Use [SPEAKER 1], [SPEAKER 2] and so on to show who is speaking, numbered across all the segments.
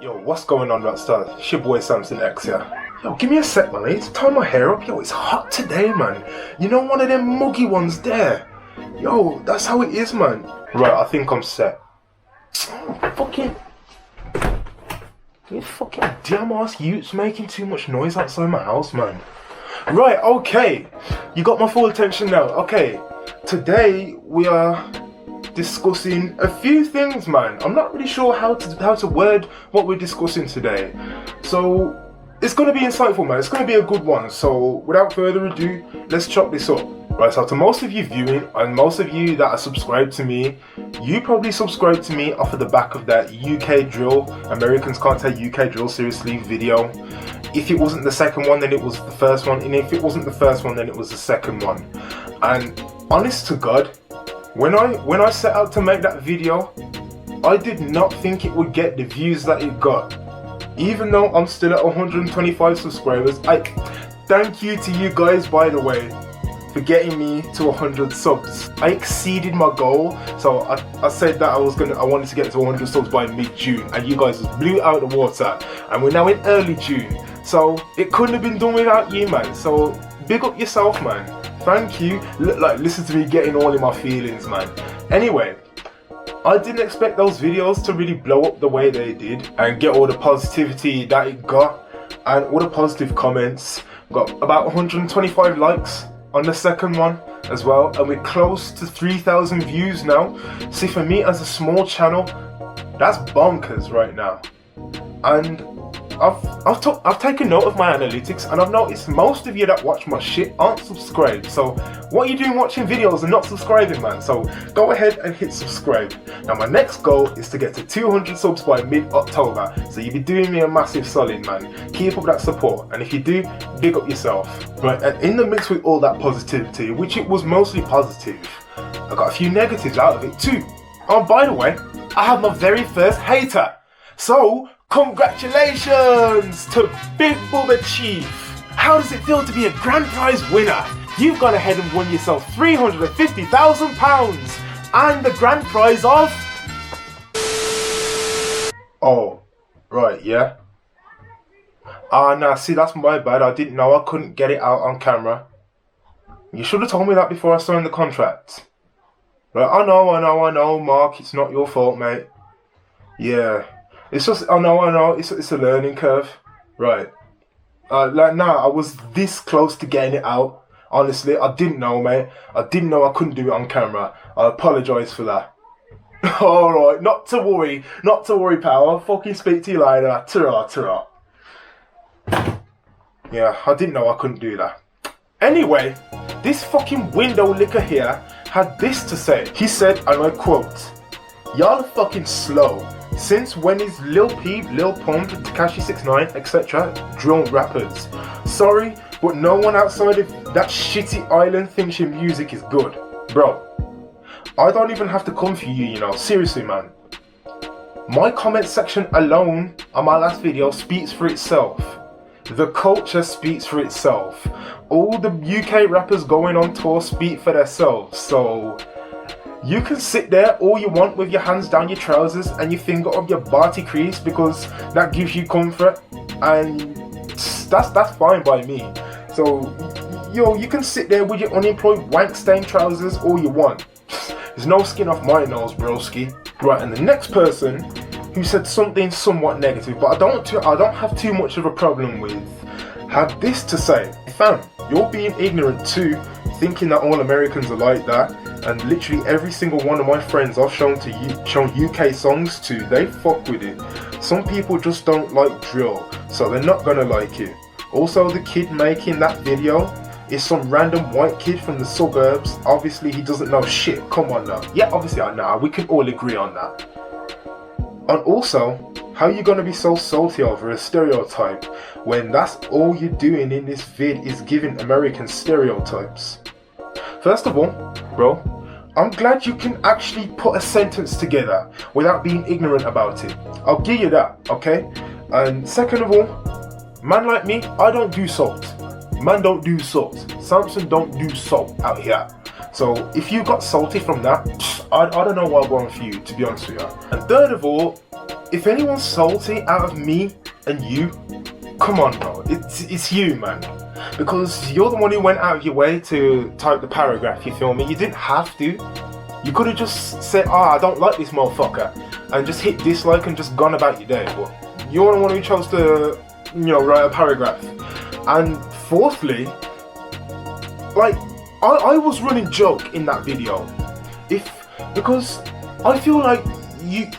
[SPEAKER 1] Yo, what's going on, Rockstar? It's your boy Samson X here. Yo, give me a sec, man. I need to tie my hair up. Yo, it's hot today, man. You know, one of them muggy ones there. Yo, that's how it is, man. Right, I think I'm set. Fucking damn ass youths making too much noise outside my house, man. Right, okay. You got my full attention now. Okay, today we are discussing a few things, man. I'm not really sure how to word what we're discussing today, so it's gonna be insightful, man. It's gonna be a good one. So without further ado, let's chop this up. Right, so to most of you viewing and most of you that are subscribed to me, you probably subscribed to me off of the back of that UK drill, Americans Can't Take UK Drill Seriously video. If it wasn't the second one, then it was the first one, and if it wasn't the first one, then it was the second one. And honest to God, when I set out to make that video, I did not think it would get the views that it got. Even though I'm still at 125 subscribers, thank you to you guys, by the way, for getting me to 100 subs. I exceeded my goal, so I said that I wanted to get to 100 subs by mid-June, and you guys just blew it out of the water, and we're now in early June, so it couldn't have been done without you, man. So big up yourself, man. Thank you. Listen to me getting all in my feelings, man. Anyway, I didn't expect those videos to really blow up the way they did and get all the positivity that it got and all the positive comments. Got about 125 likes on the second one as well, and we're close to 3,000 views now. See, for me as a small channel, that's bonkers right now. And I've taken note of my analytics, and I've noticed most of you that watch my shit aren't subscribed. So what are you doing watching videos and not subscribing, man? So go ahead and hit subscribe. Now my next goal is to get to 200 subs by mid-October. So you'll be doing me a massive solid, man. Keep up that support, and if you do, big up yourself. Right, and in the mix with all that positivity, which it was mostly positive, I got a few negatives out of it too. Oh, by the way, I have my very first hater. So congratulations to Big Bubba Chief. How does it feel to be a grand prize winner? You've gone ahead and won yourself £350,000 and the grand prize of... Oh, right, yeah. Nah, see, that's my bad. I didn't know I couldn't get it out on camera. You should have told me that before I signed the contract. Right, I know, Mark, it's not your fault, mate. Yeah. It's just, I know, it's a learning curve. Right. I was this close to getting it out. Honestly, I didn't know, mate. I didn't know I couldn't do it on camera. I apologise for that. Alright, not to worry, pal. I'll fucking speak to you later. Ta-ra. Yeah, I didn't know I couldn't do that. Anyway, this fucking window licker here had this to say. He said, and I quote, "Y'all are fucking slow. Since when is Lil Peep, Lil Pump, Tekashi 6ix9ine, etc. drill rappers? Sorry, but no one outside of that shitty island thinks your music is good. Bro, I don't even have to come for you, you know. Seriously, man. My comment section alone on my last video speaks for itself. The culture speaks for itself. All the UK rappers going on tour speak for themselves, so... You can sit there all you want with your hands down your trousers and your finger up your body crease because that gives you comfort, and that's fine by me. So, yo, you can sit there with your unemployed wank stained trousers all you want. There's no skin off my nose, broski. Right, and the next person who said something somewhat negative, but I don't have too much of a problem with, had this to say: "Fam, you're being ignorant too, thinking that all Americans are like that. And literally every single one of my friends I've shown UK songs to, they fuck with it. Some people just don't like drill, so they're not gonna like it. Also, the kid making that video is some random white kid from the suburbs. Obviously he doesn't know shit, come on now. Yeah, obviously I know, we can all agree on that. And also, how are you gonna be so salty over a stereotype when that's all you're doing in this vid is giving American stereotypes? First of all, bro, I'm glad you can actually put a sentence together without being ignorant about it. I'll give you that, okay? And second of all, man like me, I don't do salt. Man don't do salt. Samson don't do salt out here. So if you got salty from that, I don't know what I'm going for you, to be honest with you. And third of all, if anyone's salty out of me and you, come on, bro. It's you, man. Because you're the one who went out of your way to type the paragraph, you feel me? You didn't have to. You could have just said, I don't like this motherfucker, and just hit dislike and just gone about your day. But you're the one who chose to, write a paragraph. And fourthly, like, I was running joke in that video. Because I feel like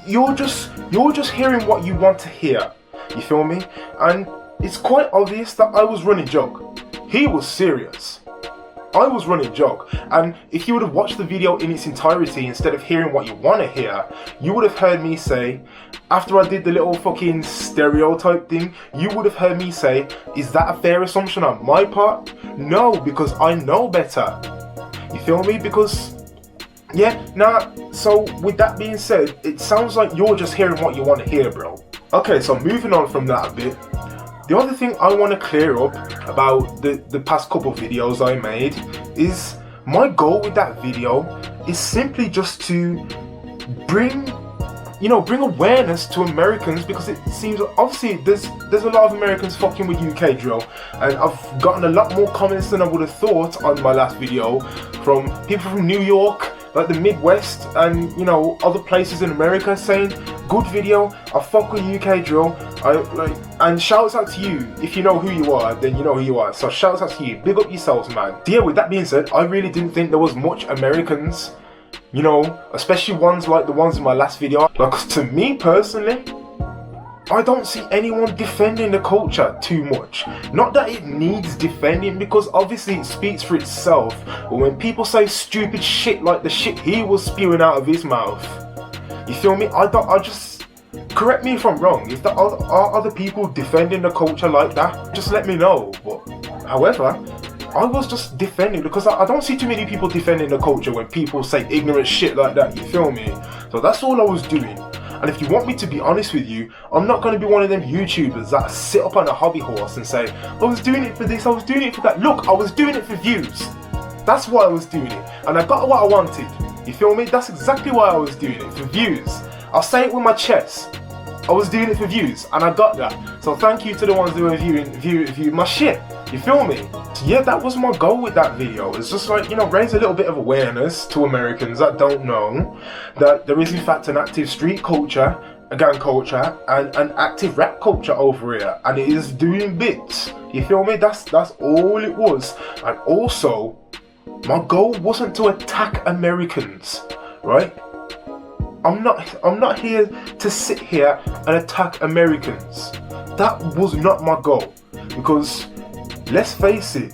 [SPEAKER 1] you're just hearing what you want to hear. You feel me? And it's quite obvious that I was running joke. He was serious. I was running joke. And if you would have watched the video in its entirety instead of hearing what you want to hear, you would have heard me say, after I did the little fucking stereotype thing, you would have heard me say, is that a fair assumption on my part? No, because I know better. You feel me? Because, so with that being said, it sounds like you're just hearing what you want to hear, bro. Okay, so moving on from that a bit, the other thing I want to clear up about the past couple videos I made is my goal with that video is simply just to bring awareness to Americans, because it seems obviously there's a lot of Americans fucking with UK drill, and I've gotten a lot more comments than I would have thought on my last video from people from New York, like the Midwest, and other places in America saying, good video, I fuck with UK drill, and shouts out to you. If you know who you are, then you know who you are, so shouts out to you, big up yourselves, man. Yeah, with that being said, I really didn't think there was much Americans, especially ones like the ones in my last video. Like, to me personally, I don't see anyone defending the culture too much. Not that it needs defending, because obviously it speaks for itself. But when people say stupid shit like the shit he was spewing out of his mouth, you feel me? Correct me if I'm wrong. If there are other people defending the culture like that, just let me know. But however, I was just defending, because I don't see too many people defending the culture when people say ignorant shit like that, you feel me? So that's all I was doing. And if you want me to be honest with you, I'm not going to be one of them YouTubers that sit up on a hobby horse and say, I was doing it for this, I was doing it for that. Look, I was doing it for views. That's why I was doing it. And I got what I wanted. You feel me? That's exactly why I was doing it, for views. I'll say it with my chest. I was doing it for views, and I got that. So thank you to the ones who are viewing my shit. You feel me? So yeah, that was my goal with that video. It's just like, raise a little bit of awareness to Americans that don't know that there is in fact an active street culture, a gang culture, and an active rap culture over here, and it is doing bits. You feel me? That's all it was. And also, my goal wasn't to attack Americans, right? I'm not here to sit here and attack Americans. That was not my goal, because let's face it,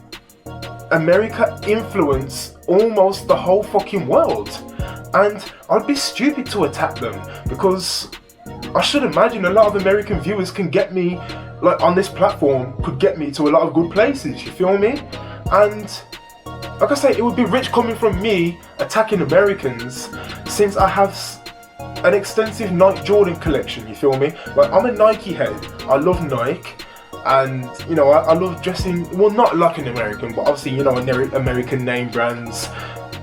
[SPEAKER 1] America influenced almost the whole fucking world, and I'd be stupid to attack them, because I should imagine a lot of American viewers can get me, like on this platform, could get me to a lot of good places, you feel me? And like I say, it would be rich coming from me attacking Americans, since I have an extensive Nike Jordan collection, you feel me? Like, I'm a Nike head, I love Nike, and I love dressing, well, not like an American, but obviously, American name brands,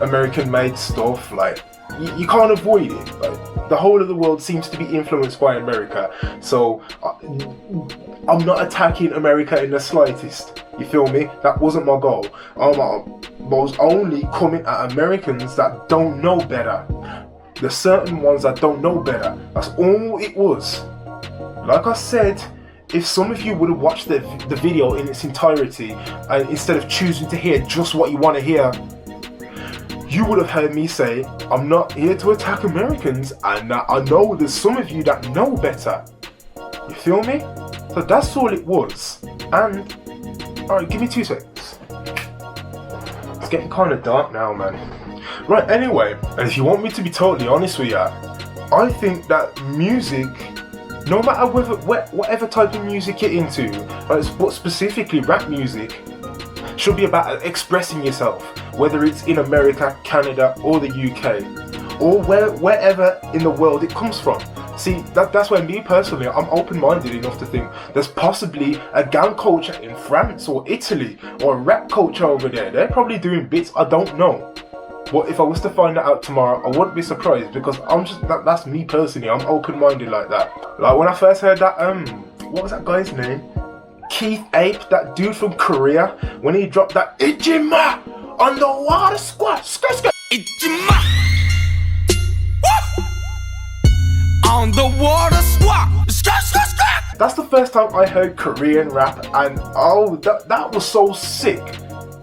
[SPEAKER 1] American made stuff, like, you can't avoid it. Like, the whole of the world seems to be influenced by America, so I'm not attacking America in the slightest, you feel me? That wasn't my goal. I was only coming at Americans that don't know better. The certain ones that don't know better. That's all it was. Like I said, if some of you would have watched the video in its entirety, and instead of choosing to hear just what you want to hear, you would have heard me say, I'm not here to attack Americans, and I know there's some of you that know better. You feel me? So that's all it was. And, alright, give me 2 seconds. It's getting kind of dark now, man. Right, anyway, and if you want me to be totally honest with you, I think that music, no matter whatever type of music you're into, but specifically rap music, should be about expressing yourself, whether it's in America, Canada, or the UK, or wherever in the world it comes from. See, that's where me personally, I'm open-minded enough to think there's possibly a gang culture in France or Italy, or a rap culture over there. They're probably doing bits I don't know. But if I was to find that out tomorrow, I wouldn't be surprised, because I'm just that's me personally. I'm open-minded like that. Like when I first heard that what was that guy's name? Keith Ape, that dude from Korea, when he dropped that Ijima on the water squad,
[SPEAKER 2] Ijima on the water squad.
[SPEAKER 1] That's the first time I heard Korean rap, and oh, that was so sick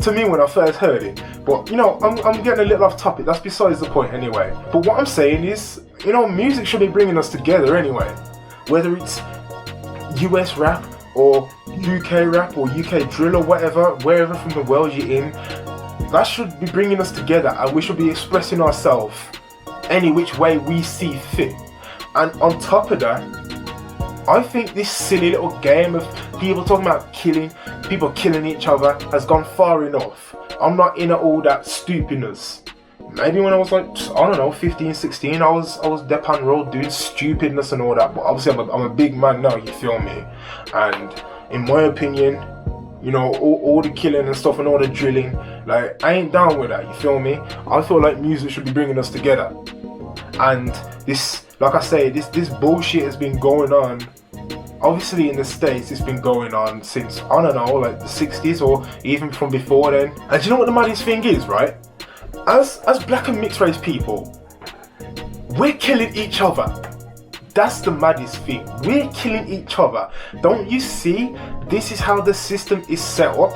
[SPEAKER 1] to me when I first heard it. But you know, I'm getting a little off topic. That's besides the point anyway. But what I'm saying is, you know, music should be bringing us together anyway. Whether it's US rap or UK rap or UK drill or whatever, wherever from the world you're in, that should be bringing us together, and we should be expressing ourselves any which way we see fit. And on top of that, I think this silly little game of people talking about people killing each other has gone far enough. I'm not into all that stupidness. Maybe when I was like, I don't know, 15, 16, I was dep on road doing stupidness and all that. But obviously I'm a big man now, you feel me? And in my opinion, you know, all the killing and stuff and all the drilling, like, I ain't down with that, you feel me? I feel like music should be bringing us together. And this, like I say, this bullshit has been going on. Obviously in the States it's been going on since, I don't know, like the 60s or even from before then. And do you know what the maddest thing is, right? As black and mixed race people, we're killing each other. That's the maddest thing. We're killing each other. Don't you see? This is how the system is set up.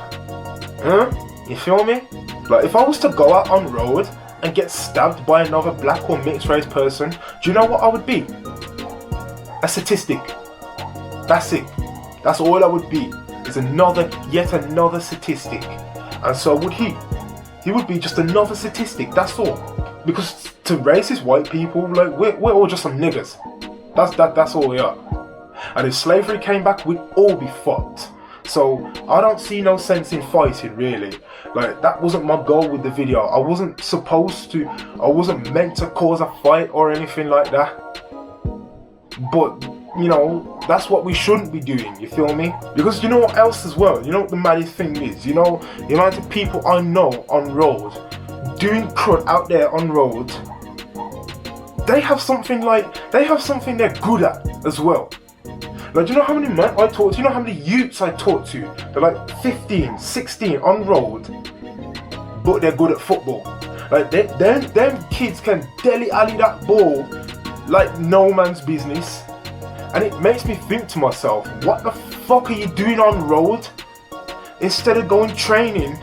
[SPEAKER 1] Huh? You feel me? Like if I was to go out on road and get stabbed by another black or mixed race person, do you know what I would be? A statistic. That's it. That's all I would be. Is yet another statistic. And so would he. He would be just another statistic, that's all. Because to racist white people, like we're all just some niggas. That's all we are. And if slavery came back, we'd all be fucked. So I don't see no sense in fighting, really. Like that wasn't my goal with the video. I wasn't meant to cause a fight or anything like that. But you know, that's what we shouldn't be doing, you feel me? Because you know what else as well? You know what the maddest thing is? You know, the amount of people I know on road, doing crud out there on road, they have something they're good at as well. Like, do you know how many men I talk to? You know how many youths I talk to? They're like 15, 16 on road, but they're good at football. Like, them kids can deli-alley that ball like no man's business. And it makes me think to myself, what the fuck are you doing on road? Instead of going training,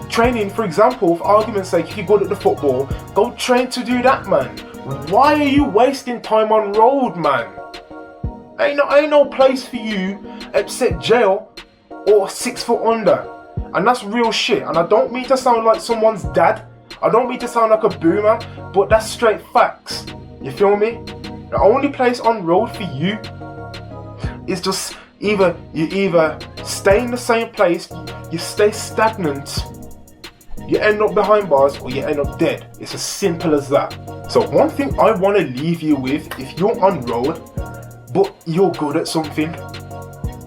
[SPEAKER 1] training, for example, for argument's sake, if you're good at the football, go train to do that, man. Why are you wasting time on road, man? Ain't no place for you except jail or 6 foot under. And that's real shit. And I don't mean to sound like someone's dad. I don't mean to sound like a boomer, but that's straight facts. You feel me? The only place on road for you is just you either stay in the same place, you stay stagnant, you end up behind bars, or you end up dead. It's as simple as that. So one thing I want to leave you with, if you're on road, but you're good at something,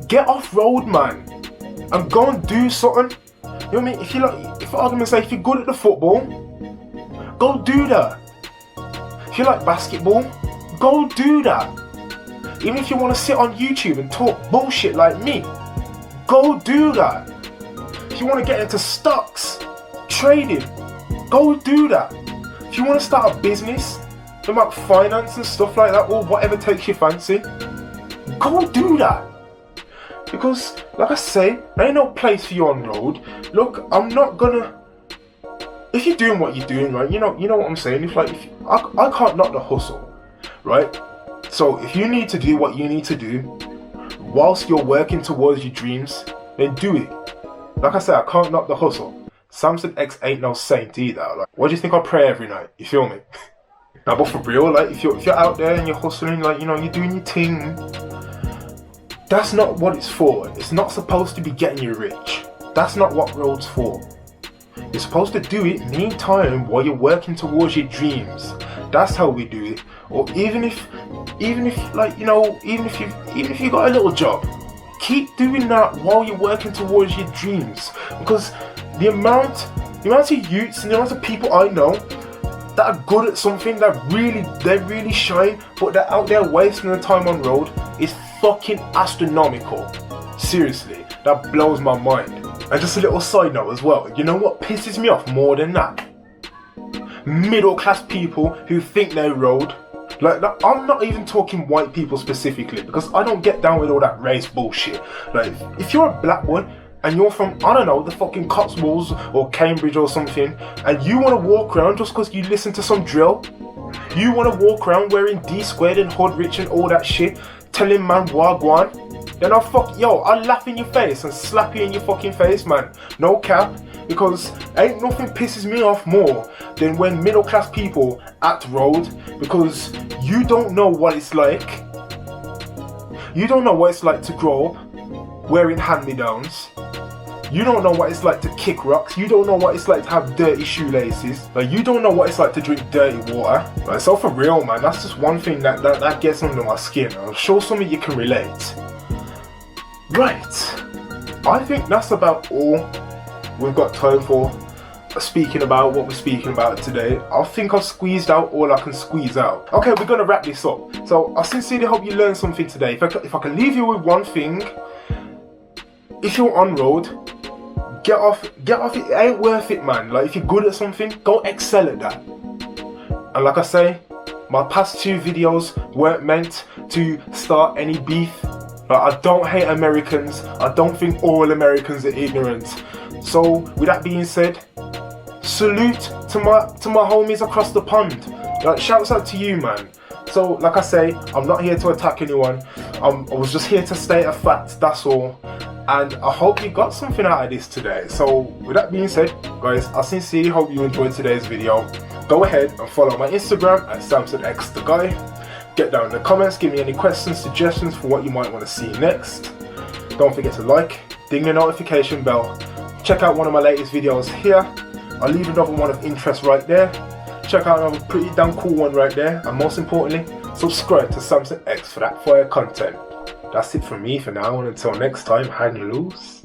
[SPEAKER 1] get off road, man, and go and do something. You know what I mean? If for argument's sake, if you're good at the football, go do that. If you like basketball, go do that. Even if you want to sit on YouTube and talk bullshit like me, go do that. If you want to get into stocks, trading, go do that. If you want to start a business about finance and stuff like that, or whatever takes your fancy, go do that. Because, like I say, there ain't no place for you on road. Look, I'm not gonna. If you're doing what you're doing, right, you know what I'm saying. I can't knock the hustle, right? So if you need to do what you need to do whilst you're working towards your dreams, then do it. Like I said, I can't knock the hustle. Samson X ain't no saint either. Like, what do you think I pray every night? You feel me? Now, but for real, like if you're out there and you're hustling, like, you know, you're doing your thing, that's not what it's for. It's not supposed to be getting you rich. That's not what road's for. You're supposed to do it meantime while you're working towards your dreams. That's how we do it. Or even if like, you know, even if you got a little job, keep doing that while you're working towards your dreams. Because the amount The amount of youths and the amount of people I know that are good at something, that they really shine, but they're out there wasting their time on road is fucking astronomical. Seriously, that blows my mind. And just a little side note as well, you know what pisses me off more than that? Middle class people who think they road. Like, I'm not even talking white people specifically, because I don't get down with all that race bullshit. Like, if you're a black boy and you're from, I don't know, the fucking Cotswolds or Cambridge or something, and you want to walk around just because you listen to some drill, you want to walk around wearing D squared and hood rich and all that shit, telling man wagwan, then I'll laugh in your face and slap you in your fucking face, man. No cap. Because ain't nothing pisses me off more than when middle class people act road, because you don't know what it's like. You don't know what it's like to grow up wearing hand-me-downs. You don't know what it's like to kick rocks. You don't know what it's like to have dirty shoelaces. Like, you don't know what it's like to drink dirty water. Like, so for real, man, that's just one thing that gets under my skin. I'm sure some of you can relate. Right, I think that's about all we've got time for speaking about what we're speaking about today. I think I've squeezed out all I can squeeze out. Okay, we're gonna wrap this up. So I sincerely hope you learned something today. If I can leave you with one thing, if you're on road, get off it. It ain't worth it, man. Like, if you're good at something, go excel at that. And like I say, my past 2 videos weren't meant to start any beef. I don't hate Americans. I don't think all Americans are ignorant. So with that being said, salute to my homies across the pond. Like, shouts out to you, man. So like I say, I'm not here to attack anyone. I was just here to state a fact, that's all. And I hope you got something out of this today. So with that being said, guys, I sincerely hope you enjoyed today's video. Go ahead and follow my Instagram at SamsonXTheGuy. Get down in the comments, give me any questions, suggestions for what you might want to see next. Don't forget to like, ding the notification bell. Check out one of my latest videos here. I'll leave another one of interest right there. Check out another pretty damn cool one right there. And most importantly, subscribe to Samson X for that fire content. That's it from me for now, and until next time, hang loose.